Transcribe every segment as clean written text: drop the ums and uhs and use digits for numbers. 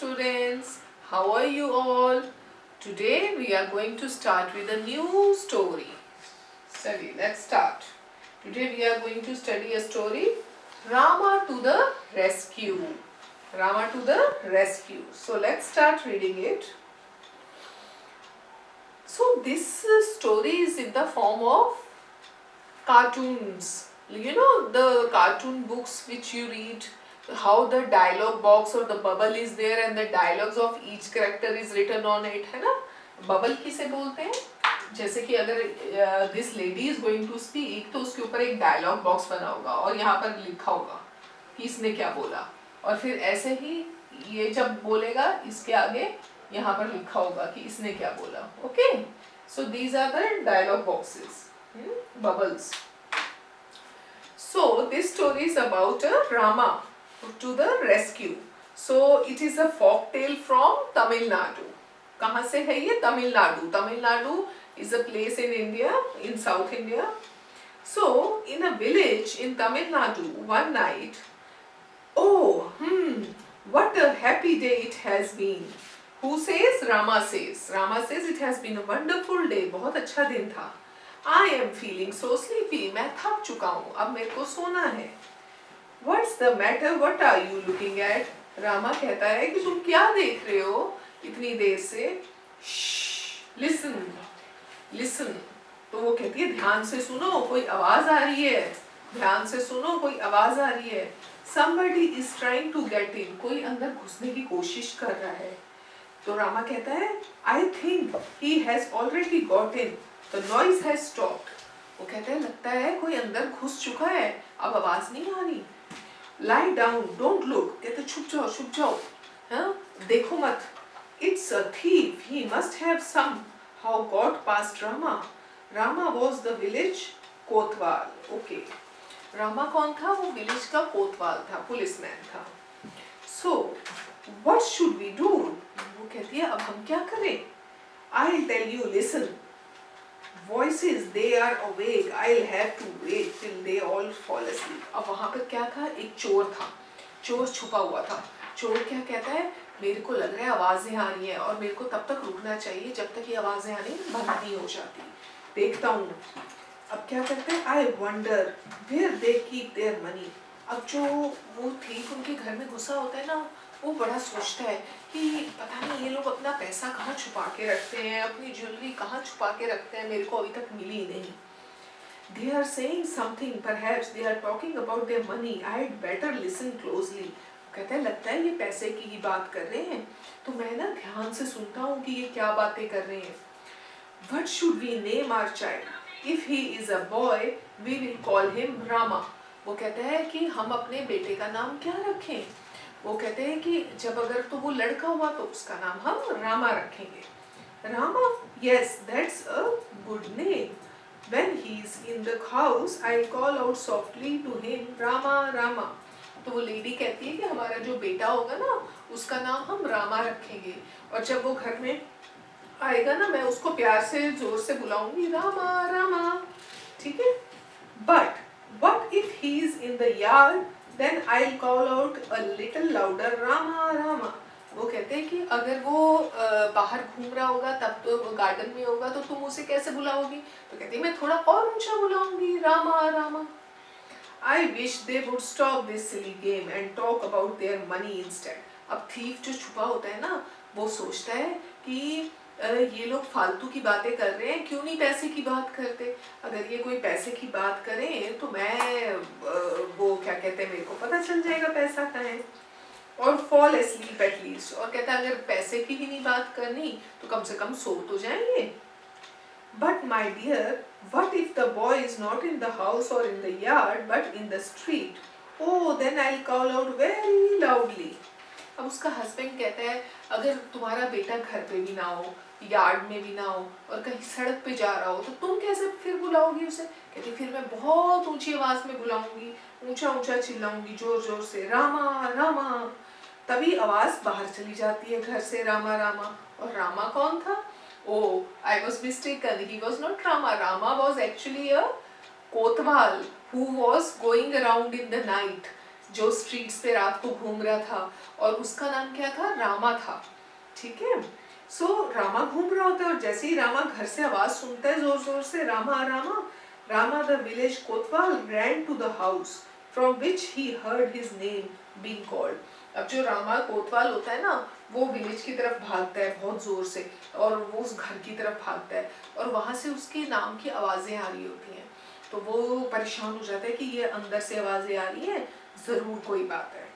students. How are you all? Today we are going to start with a new story. Study. Let's start. Today we are going to study a story, Rama to the rescue. Rama to the rescue. So let's start reading it. So this story is in the form of cartoons. You know the cartoon books which you read, how the dialogue box or the bubble is there and the dialogues of each character is written on it, है ना? Bubble किसे बोलते हैं? जैसे कि अगर this lady is going to speak तो उसके ऊपर एक डायलॉग बॉक्स बना होगा और यहाँ पर लिखा होगा कि इसने क्या बोला, और फिर ऐसे ही ये जब बोलेगा इसके आगे यहाँ पर लिखा होगा कि इसने क्या बोला. Okay, so these are the dialogue boxes, bubbles. So this story is about Rama to the rescue. So it is a folk tale from Tamil Nadu. कहाँ से है ये? Tamil Nadu. Tamil Nadu is a place in India, in South India. So in a village in Tamil Nadu one night, what a happy day it has been. Who says? Rama says. Rama says it has been a wonderful day. बहुत अच्छा दिन था. I am feeling so sleepy. मैं थक चुका हूँ, अब मेरे को सोना है. What's the matter? What are you looking at? Rama कहता है कि तुम क्या देख रहे हो इतनी देर से? Listen, listen. तो वो कहती है ध्यान से सुनो, कोई आवाज आ रही है. ध्यान से सुनो, कोई आवाज आ रही है. Somebody is trying to get in. कोई अंदर घुसने की कोशिश कर रहा है. तो रामा कहता है I think he has already got in. The noise has stopped. वो कहते हैं लगता है कोई अंदर घुस चुका है, अब आवाज नहीं आ रही. Lie down, don't look. कहते छुप जाओ, हाँ देखो मत. It's a thief. He must have somehow got past Rama. Rama was the village Kotwal. Okay. Rama कौन था? वो विलेज का कोतवाल था, पुलिसमैन था. So what should we do? वो कहती है अब हम क्या करें? I'll tell you. Listen. Voices, they are awake. I'll have to wait till they all fall asleep. अब वहाँ पर क्या था? एक चोर था. चोर छुपा हुआ था. चोर क्या कहता है? मेरे को लग रहा है आवाजें आ रही हैं और मेरे को तब तक रुकना चाहिए जब तक ये आवाजें आनी बंद नहीं हो जाती. देखता हूँ. अब क्या करते हैं? I wonder where they keep their money. अब जो वो थीफ उनके घर में घुसा होता है ना, वो बड़ा सोचता है कि पता नहीं ये लोग अपना पैसा कहाँ छुपा के रखते हैं, अपनी ज्वेलरी कहाँ छुपा के रखते हैं, मेरे को अभी तक मिली ही नहीं. They are saying something, perhaps they are talking about their money. I'd better listen closely. कहता है लगता है ये पैसे की ही बात कर रहे हैं, तो मैं ना ध्यान से सुनता हूँ कि ये क्या बातें कर रहे हैं. What should we name our child? If he is a boy, we will call him Rama. वो कहता है कि हम अपने बेटे का नाम क्या रखें? वो कहते हैं कि जब अगर तो वो लड़का हुआ तो उसका नाम हम रामा रखेंगे. Rama, yes, that's a good name. When he's in the house, I'll call out softly to him, Rama, Rama. तो वो लेडी कहती है कि हमारा जो बेटा होगा ना, उसका नाम हम रामा रखेंगे, और जब वो घर में आएगा ना, मैं उसको प्यार से जोर से बुलाऊंगी, रामा, रामा. ठीक है? But what if he's in the yard? Then I'll call out a little louder, Rama, Rama. वो कहते हैं कि अगर वो बाहर घूम रहा होगा, तब तो गार्डन में होगा, तो तुम उसे कैसे बुलाओगी? तो कहती है मैं थोड़ा और ऊंचा बुलाऊंगी, Rama, Rama. I wish they would stop this silly game and talk about their money instead. अब थीफ जो छुपा होता है ना, वो सोचता है कि ये लोग फालतू की बातें कर रहे हैं, क्यों नहीं पैसे की बात करते? अगर ये कोई पैसे की बात करें तो मैं वो क्या कहते हैं, मेरे को पता चल जाएगा पैसा कहाँ है, और fall asleep at least. और कहता है अगर पैसे की ही नहीं बात करनी तो कम से कम सो तो जाएंगे. But my dear, what if the boy is not in the house or in the yard but in the street? Oh, then I'll call out very loudly. अब उसका हस्बैंड कहता है अगर तुम्हारा बेटा घर पे भी ना हो, यार्ड में भी ना हो, और कहीं सड़क पे जा रहा हो, तो तुम कैसे फिर बुलाओगी उसे? कहती फिर मैं बहुत ऊंची आवाज में बुलाऊंगी, ऊंचा ऊंचा चिल्लाऊंगी, जोर जोर से, रामा, रामा. तभी आवाज बाहर चली जाती है घर से, रामा, रामा. और रामा कौन था? Oh, I was mistaken. He was not Rama. Rama was actually a Kotwal who was going around in the night. जो स्ट्रीट्स पे रात को घूम रहा था, और उसका नाम क्या था, रामा था। ठीक है, सो रामा घूम रहा होता है, और जैसे ही रामा घर से आवाज सुनता है जोर जोर से, Rama Rama, Rama the village kotwal ran to the house from which he heard his name being called. अब जो रामा कोतवाल होता है ना, वो विलेज की तरफ भागता है बहुत जोर से, और वो उस घर की तरफ भागता है, और वहां से उसके नाम की आवाजें आ रही होती हैं। तो वो परेशान हो जाता है कि ये अंदर से आवाजें आ रही हैं, जरूर कोई बात है।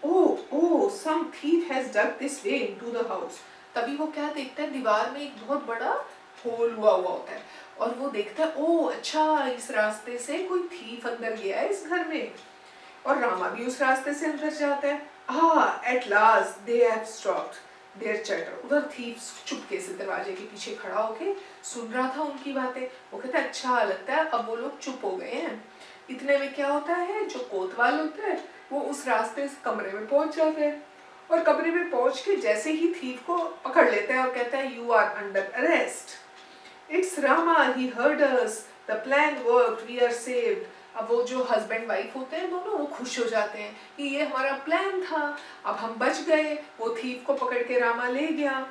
Oh, some thief has dug this way into the house. तभी वो क्या देखता है, दीवार में एक बहुत बड़ा होल हुआ होता है, और वो देखता है, ओह अच्छा, इस रास्ते से कोई थीफ अंदर गया है इस घर में। और रामा भी उस रास्ते से अंदर जाता है। At last they have stopped their chatter. उधर थीफ चुपके से दरवाजे के पीछे खड़ा होके सुन रहा था उनकी बातें। वो कहता है, अच्छा लगता है अब वो लोग चुप हो गए हैं। इतने में क्या होता है, जो कोतवाल होता है वो उस रास्ते से कमरे में पहुंच जाते हैं, और कमरे में पहुंच के जैसे ही थीफ को पकड़ लेता है और कहता है, you are under arrest. It's Rama, he heard us, the plan worked, we are saved. अब वो जो हस्बैंड वाइफ होते हैं दोनों, वो खुश हो जाते हैं कि ये हमारा प्लान था, अब हम बच गए। वो थीफ को पकड़ के रामा ले गया।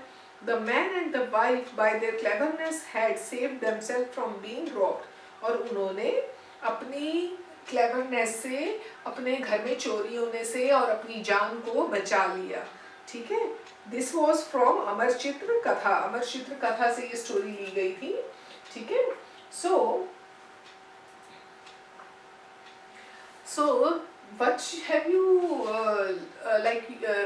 The man and the wife by their cleverness had saved themselves from being robbed. और उन्होंने अपनी क्लेवरनेस से, अपने घर में चोरी होने से और अपनी जान को बचा लिया। ठीक है, दिस वॉज फ्रॉम अमर चित्र कथा। अमर चित्र कथा से ये स्टोरी ली गई थी। ठीक है, सो what have you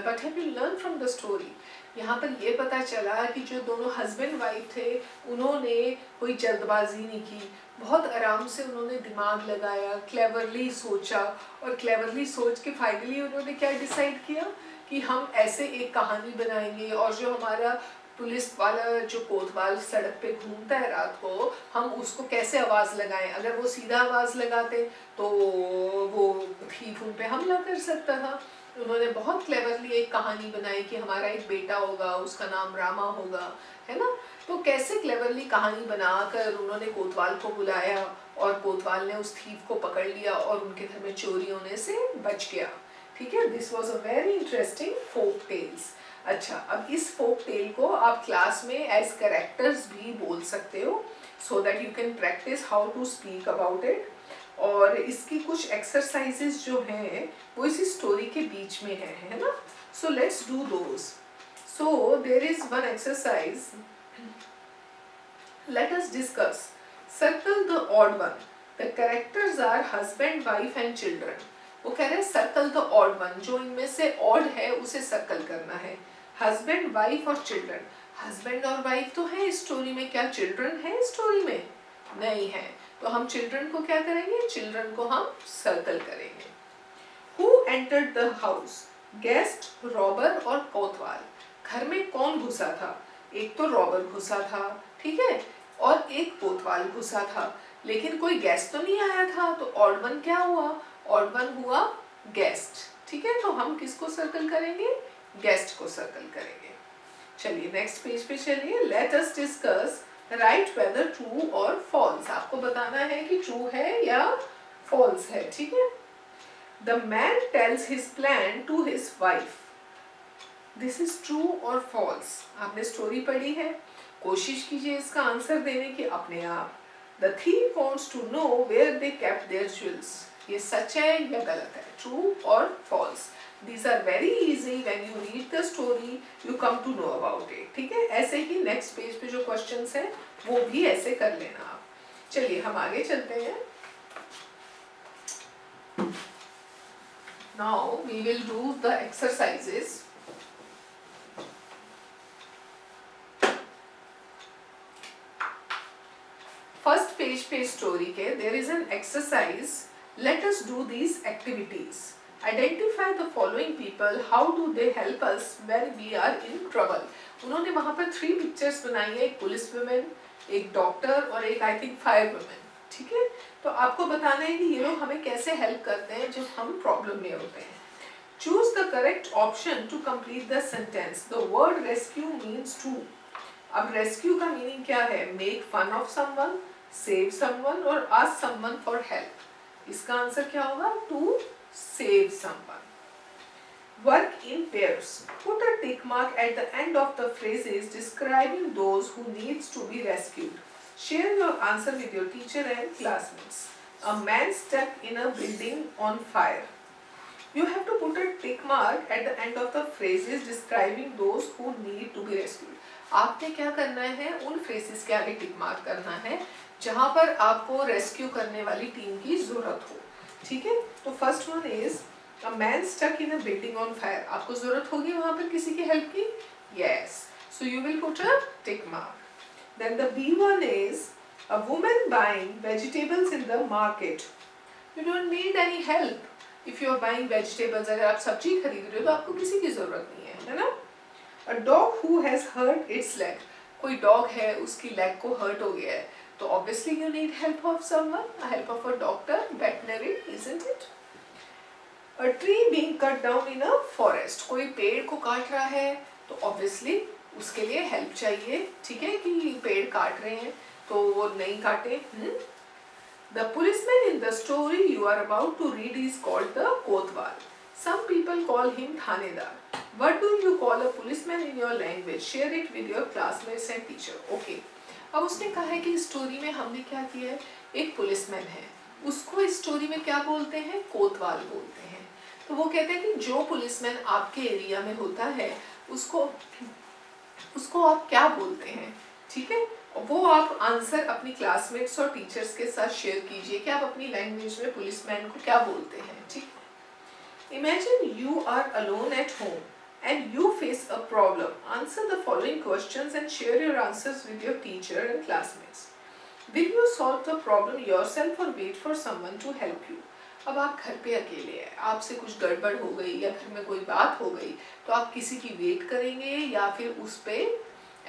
what have you learned from the story? यहाँ पर ये पता चला कि जो दोनों हस्बैंड वाइफ थे, उन्होंने कोई जल्दबाजी नहीं की, बहुत आराम से उन्होंने दिमाग लगाया, क्लेवरली सोचा, और क्लेवरली सोच के फाइनली उन्होंने क्या डिसाइड किया कि हम ऐसे एक कहानी बनाएंगे, और जो हमारा पुलिस वाला जो कोतवाल सड़क पे घूमता है रात को, हम उसको कैसे आवाज लगाएं। अगर वो सीधा आवाज लगाते तो वो थीफ उन पे हमला कर सकता था। उन्होंने बहुत क्लेवरली एक कहानी बनाई कि हमारा एक बेटा होगा, उसका नाम रामा होगा, है ना। तो कैसे क्लेवरली कहानी बनाकर उन्होंने कोतवाल को बुलाया, और कोतवाल ने उस थीफ को पकड़ लिया और उनके घर में चोरी होने से बच गया। ठीक है, this was a very interesting folk tales. अच्छा, अब इस फोक टेल को आप क्लास में एज कैरेक्टर्स भी बोल सकते हो, so that you can practise how to speak about it. और इसकी कुछ एक्सरसाइजेस जो हैं वो इसी स्टोरी के बीच में है ना। So let's do those. So there is one exercise, let us discuss. Circle the odd one. The characters are husband, wife and children. वो कह रहे हैं सर्कल द ऑड वन, जो इनमें से ऑड है उसे सर्कल करना है। हस्बैंड, वाइफ और चिल्ड्रन। हस्बैंड और वाइफ तो है इस स्टोरी में, क्या चिल्ड्रन है इस स्टोरी में? नहीं है, तो हम चिल्ड्रन को क्या करेंगे, चिल्ड्रन को हम सर्कल करेंगे। Who entered the house? Guest, robber और कोतवाल। घर में कौन घुसा था? एक तो रॉबर घुसा था, ठीक है, और एक कोतवाल घुसा था, लेकिन कोई गेस्ट तो नहीं आया था। तो ऑड वन क्या हुआ? ऑड वन हुआ गेस्ट। ठीक है, तो हम किसको सर्कल करेंगे? गेस्ट को सर्कल करेंगे। चलिए नेक्स्ट पेज पे चलिए। Late us discuss right weather true और फॉल्स। आपको बताना है कि ट्रू है या फॉल्स है। ठीक है, the man tells his plan to his wife. This is true और फॉल्स। आपने स्टोरी पढ़ी है, कोशिश कीजिए इसका आंसर देने की अपने आप। The thief wants to know where they kept their jewels. ये सच है या गलत है, ट्रू और false. These are very easy. When you read the story, you come to know about it. ठीक है, ऐसे ही नेक्स्ट पेज पे जो क्वेश्चंस हैं वो भी ऐसे कर लेना आप। चलिए हम आगे चलते हैं। Now we will do the exercises. First page पे स्टोरी के there is an exercise. Let us do these activities. Identify the following people. How do they help us when we are in trouble? उन्होंने वहाँ पर 3 pictures बनाई है, एक police women, एक doctor और एक आई थिंक फायर वुमेन। ठीक है, तो आपको बताना है कि ये लोग हमें कैसे हेल्प करते हैं जब हम प्रॉब्लम में होते हैं। Choose the correct option to complete the sentence. The word rescue means to. अब rescue का मीनिंग क्या है? Make fun of someone, save someone और ask someone for help. इसका आंसर क्या होगा? To save someone. Work in pairs. Put a tick mark at the end of the phrases describing those who needs to be rescued. Share your answer with your teacher and classmates. A man stuck in a building on fire. You have to put a tick mark at the end of the phrases describing those who need to be rescued. आपने क्या करना है? उन phrases के आगे tick mark करना है जहाँ पर आपको रेस्क्यू करने वाली टीम की जरूरत हो। ठीक है, तो first one is A man stuck in a building on fire. आपको जरूरत होगी वहां पर किसी की हेल्प की? Yes. So you will put a tick mark. Then the B one is a woman buying vegetables in the market. You don't need any help. If you are buying vegetables, अगर आप सब्जी खरीद रहे हो तो आपको किसी की जरूरत नहीं है ना? A dog who has hurt its leg. कोई डॉग है उसकी लेग को हर्ट हो गया है तो obviously you need help of someone, a help of a doctor, veterinary, isn't it? A tree being cut down in a forest. कोई पेड़ को काट रहा है तो obviously उसके लिए हेल्प चाहिए। ठीक है कि पेड़ काट रहे हैं तो वो नहीं काटे। The policeman in the story you are about to read is called the Kotwal. Some people call him Thanedar. What do you call a policeman in your language? Share it with your classmates and teacher. Okay. अब उसने कहा है कि story में हमने क्या किया है, एक पुलिसमैन है, उसको इस स्टोरी में क्या बोलते हैं? कोतवाल बोलते हैं। तो वो कहते हैं कि जो पुलिसमैन आपके एरिया में होता है उसको आप क्या बोलते हैं? ठीक है, वो आप आंसर अपनी क्लासमेट्स और टीचर्स के साथ शेयर कीजिए कि आप अपनी लैंग्वेज में पुलिसमैन को क्या बोलते हैं। ठीक, imagine you are alone at home and you face a problem. Answer the following questions and share your answers with your teacher and classmates. Will you solve the problem yourself or wait for someone to help you? अब आप घर पे अकेले हैं, आपसे कुछ गड़बड़ हो गई या घर में कोई बात हो गई तो आप किसी की वेट करेंगे या फिर उस पे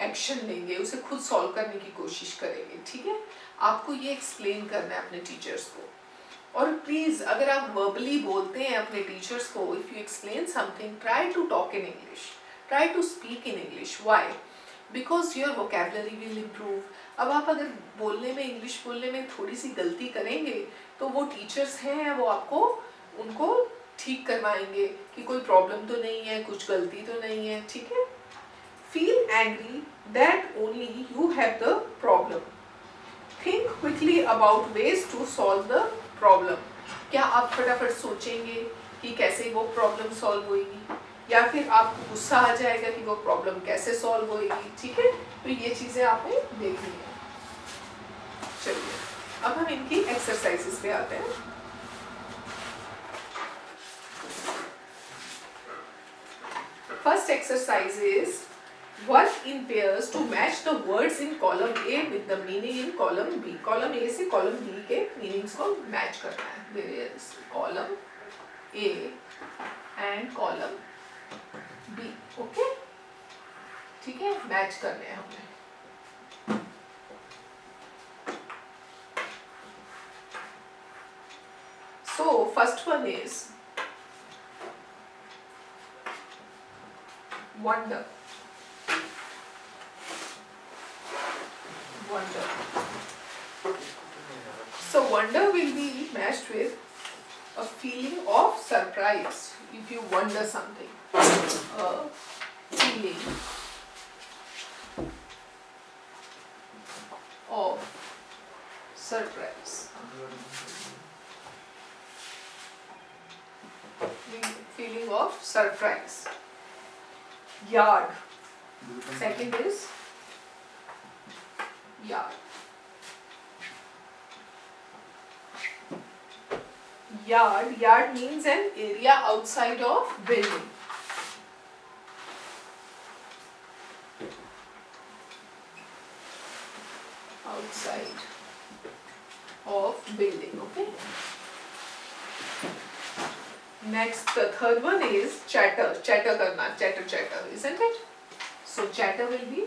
एक्शन लेंगे, उसे खुद सॉल्व करने की कोशिश करेंगे। ठीक है, आपको ये एक्सप्लेन करना है अपने टीचर्स को। और प्लीज अगर आप वर्बली बोलते हैं अपने टीचर्स को, if you explain something, try to talk in English, try to speak in English. Why? Because your vocabulary will improve. अब आप अगर बोलने में, इंग्लिश बोलने में थोड़ी सी गलती करेंगे तो वो टीचर्स हैं वो आपको उनको ठीक करवाएंगे कि कोई प्रॉब्लम तो नहीं है, कुछ गलती तो नहीं है। ठीक है, feel angry that only you have the problem. Think quickly about ways to solve the problem. क्या आप फटाफट सोचेंगे कि कैसे वो प्रॉब्लम सॉल्व होगी या फिर आपको गुस्सा आ जाएगा कि वो प्रॉब्लम कैसे सॉल्व होगी। ठीक है, तो ये चीजें आपने देखनी है। चलिए अब हम इनकी एक्सरसाइजेस पे आते हैं। First exercise is work in pairs to match the words in column A with the meaning in column B. Column A से कॉलम बी के मीनिंग्स को मैच करना है। There is column A and column B. Okay, ठीक है, match करने हैं हमने। So first one is wonder. Wonder. So wonder will be matched with a feeling of surprise. If you wonder something, a feeling of surprise. Feeling of surprise. Yard. Second is yard. Yard means an area outside of building. Outside of building. Okay. Next, the third one is chatter. Chatter karna, chatter, isn't it? So chatter will be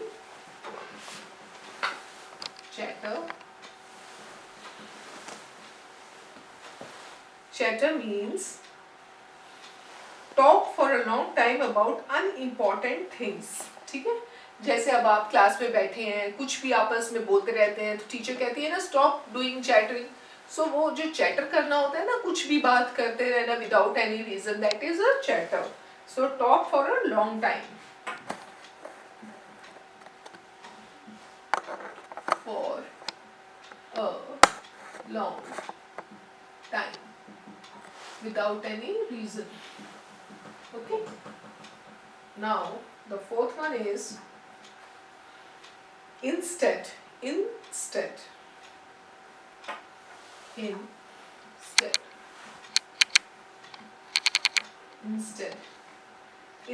chatter. Chatter means talk for a long time about unimportant things. ठीक है, जैसे अब आप class में बैठे हैं, कुछ भी आपस में बोलते रहते हैं तो टीचर कहती है ना, स्टॉप डूइंग चैटरिंग, सो वो जो चैटर करना होता है ना, कुछ भी बात करते रहना without any reason, that is a chatter. So talk for a long time. For a long time without any reason. Okay. Now the fourth one is instead. Instead. Instead. Instead.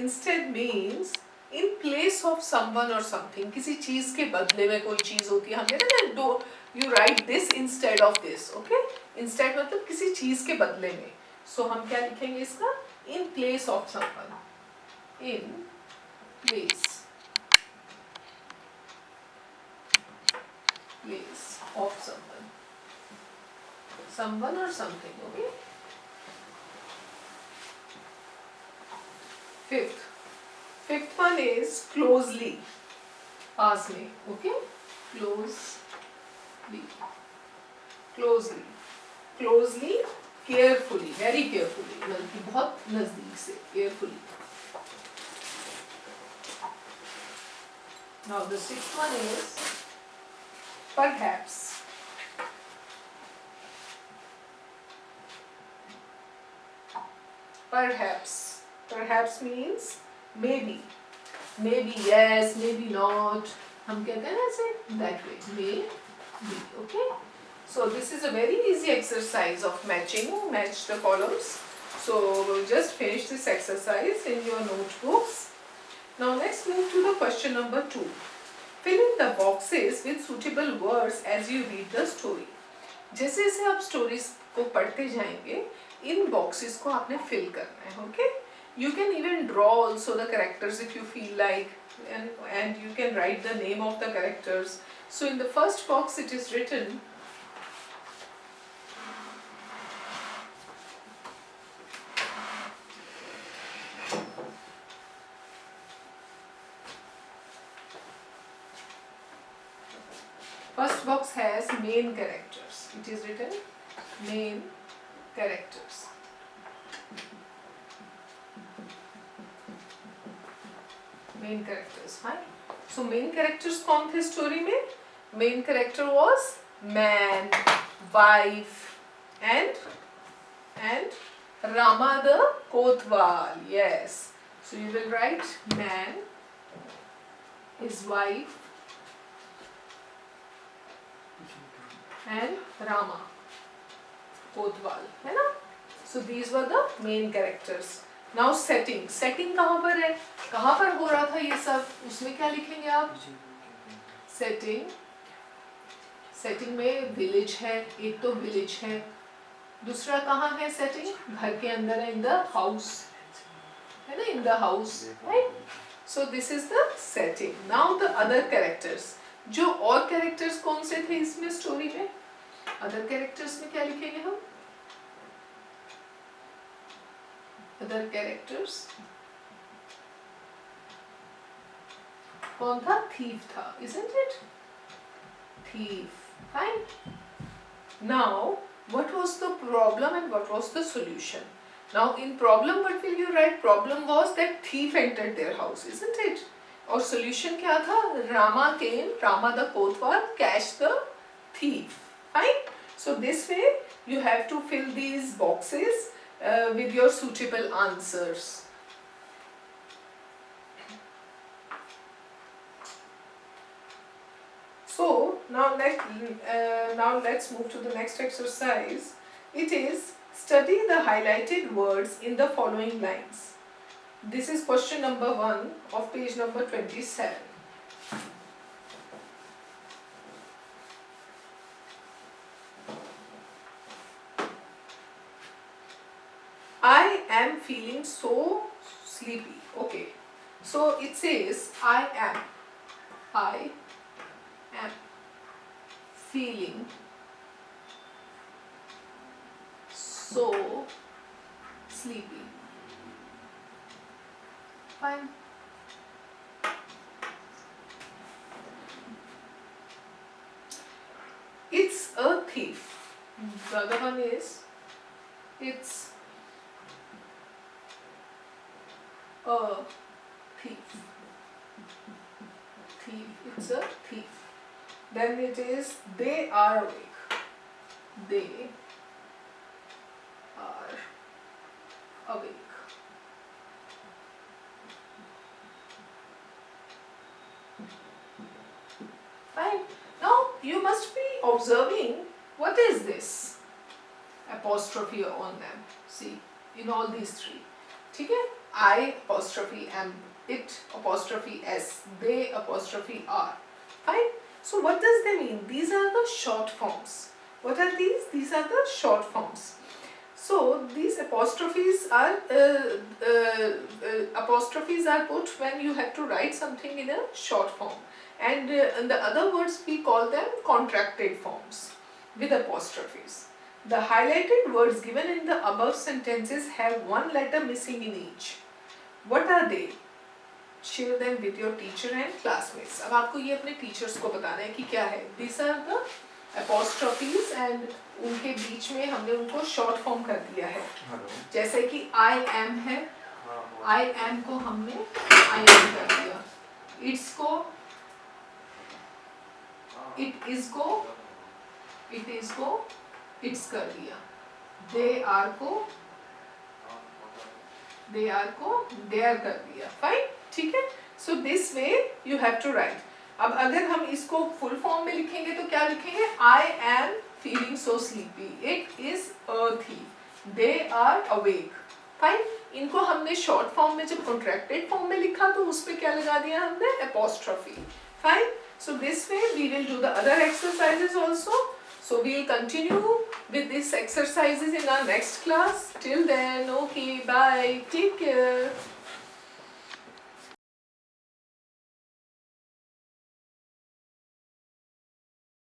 Instead means in place of someone or something. किसी चीज के बदले में कोई चीज होती है, हम कहते हैं ना, you write this instead of this. Okay. Instead मतलब किसी चीज के बदले में. So हम क्या लिखेंगे इसका? In place of someone. In place. Place of someone. Someone or something. Okay. Fifth one is closely. पास में. Okay. Closely. Closely. Closely. Carefully. Very carefully. बल्कि बहुत नजदीक से. Carefully. Now the sixth one is perhaps. Perhaps. Perhaps means maybe. Maybe yes, maybe not. हम कहते हैं ना ऐसे, that way. Maybe. Okay. So this is a very easy exercise of matching. Match the columns. So we'll just finish this exercise in your notebooks. Now let's move to the question number 2. Fill in the boxes with suitable words as you read the story. जैसे जैसे आप stories को पढ़ते जाएंगे, इन boxes को आपने fill करना है. Okay? You can even draw also the characters if you feel like, and you can write the name of the characters. So in the first box it is written first box has main characters. It is written main characters. Main characters, fine. So main characters कौन थे story में? Main character was man, wife, and Rama the Kotwal. Yes. So you will write man, his wife, and Rama Kotwal, है ना? So these were the main characters. Now setting. Setting कहाँ पर है? कहाँ पर हो रहा था ये सब? उसमें क्या लिखेंगे आप? Setting. Setting में village है, एक तो village है. दूसरा कहाँ है setting? घर के अंदर है, in the house. है ना? In the house, right? So this is the setting. Now the other characters. जो और कैरेक्टर्स कौन से थे इसमें स्टोरी में? अदर कैरेक्टर्स में क्या लिखेंगे हम? अदर कैरेक्टर्स कौन था? थीफ था, isn't it? Thief. Fine. Now, what was the problem and what was the solution? Now, in problem, what will you write? Problem was that thief entered their house, isn't it? और solution क्या था? Rama came, Rama the Kotwal catch the thief. Fine. So this way you have to fill these boxes with your suitable answers. So now let's move to the next exercise. It is study the highlighted words in the following lines. This is question number 1 of page number 27. I am feeling so sleepy. Okay. So it says I am feeling so sleepy. Fine. It's a thief. The other one is, it's a thief. Thief, it's a thief. Then it is, they are awake. They are awake. Fine. Now you must be observing, what is this apostrophe on them? See, in all these three. ठीक है? I apostrophe am, it apostrophe s, they apostrophe are. Fine. So what does they mean? These are the short forms. What are these? These are the short forms. So these apostrophes are put when you have to write something in a short form, and in the other words we call them contracted forms with apostrophes. The highlighted words given in the above sentences have one letter missing in each. What are they? Share them with your teacher and classmates. अब आपको ये अपने teachers को बताना है कि क्या है. These are the apostrophes and उनके बीच में हमने उनको short form कर दिया है. जैसे कि I am है, I am को हमने I am कर दिया. It's को it is को it's कर दिया. They are को their कर दिया. Fine. ठीक है. So this way you have to write. अब अगर हम इसको full form में लिखेंगे तो क्या लिखेंगे? I am feeling so sleepy. It is a thief. They are awake. Fine. इनको हमने short form में जब contracted form में लिखा तो उस पे क्या लगा दिया हमने? Apostrophe. Fine. So this way we will do the other exercises also. So we will continue with these exercises in our next class. Till then, okay, bye. Take care.